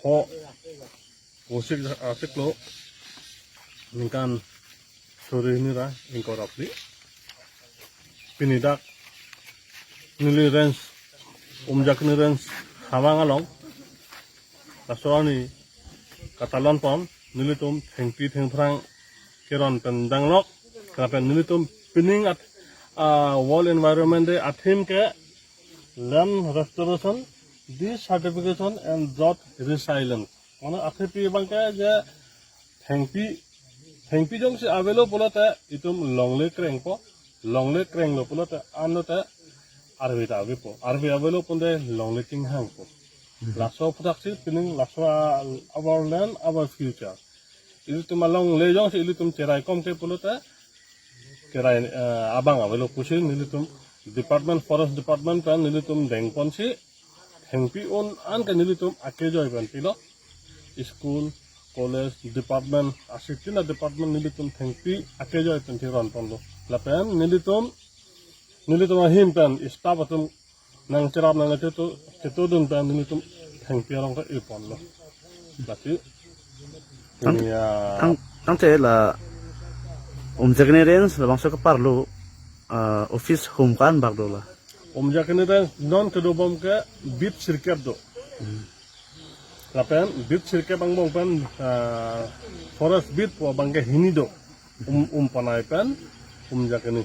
ho usik asik lo ningkan sore ini ra ingkor apli pinidak nili range umjak ni range hawang along rasorani katalon pom nilitum thengpi thengprang keron pendang lok kapen nilitum pining at wall environment de athim ke land restoration desertification and drought resilience mana akhipi bangke je thengpi jong si avelo polata itum longle kreng lo polata anote arvi avelo ponde longle king hang po laso produksi pining laso our land our future itu tum long le jong si itu tum cerai kom ke polata cerai abang avelo pusin nilitum department forest department kan nilitum dengpon si thengpi on an kan nilitum akejoy ban pilo school college department asitina department nilitum thengpi akejoy pan thiron ponlo lapen nilitum ahim pan staff atum nang cerap nang itu dun pan nilitum thengpi arong ka iponlo lati ini ya ang te la jagneren labang so ka parlo office home kan bagdola jakneren non kedobom ke bit sirkap do lapen bit sirkap bang bong pan forest bit po bangke hinido panai pan jakni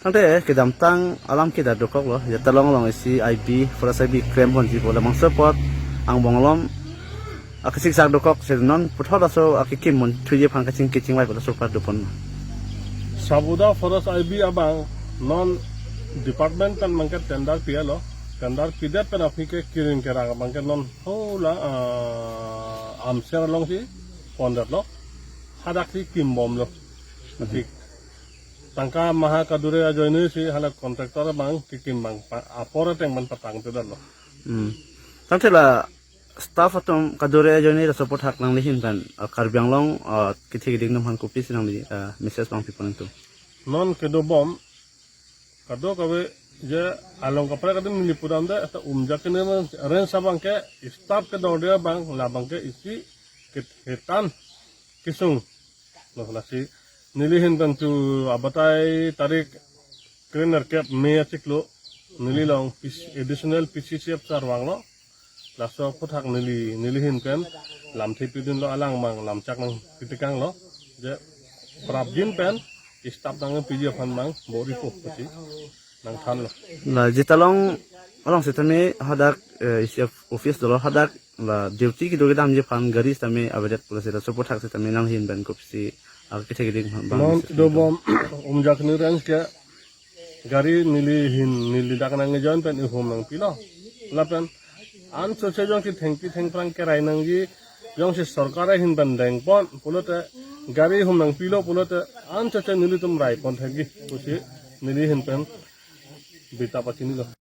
ang te kedam tang alam kita dokok lo ya talong long si IB forest IB krem hon ji bola mang support ang bonglom akisik sak dokok senon puthoda so akikim mon thuye phang kaching kiching wai bola so par dopon sabuda forest IB abang non department kan mangke tender pialo tender pidat pen afike kirin kerang mangke non hola amser long si ponder lo hadak si kimbom lo nanti tangka maha kadure ajoini si hala kontraktor bang kikim bang apora teng man patang tudar lo ang te la staff atom kadore ajoni la support hak nang lihin kan karbyang long kithi giding nam han kopi sinang li message bang pipon tu non kedobom kado kawe je along kapra kadin nilipuram da ata jakne ren sabang ke staff ke dode bang labang ke isi ketan kisung lo lasi nilihin tentu abatai tarik trainer cap me ciklo nililong additional PCCF sarwang lo laso puthak nilihin pen lam thipidin lo alang mang lam chak nang pitikang lo je prabjin pen staff nang PG fan mang bori po pati nang than lo la jitalong along setame hadak isi office dolo hadak la duty ki doge dam je fan gari setame abadet pula seta support hak setame nang hin ben kopsi kithi giding bang non dobom jakni range ke gari nili dak nang jon pen ihom nang pilo lapen an soche jong ki theng prang ke rai nang gi jong se sarkar hin ban deng pon pulote gari hum nang pilo pulote an soche nili tum rai pon thagi pusi nili hin pen bita patini lo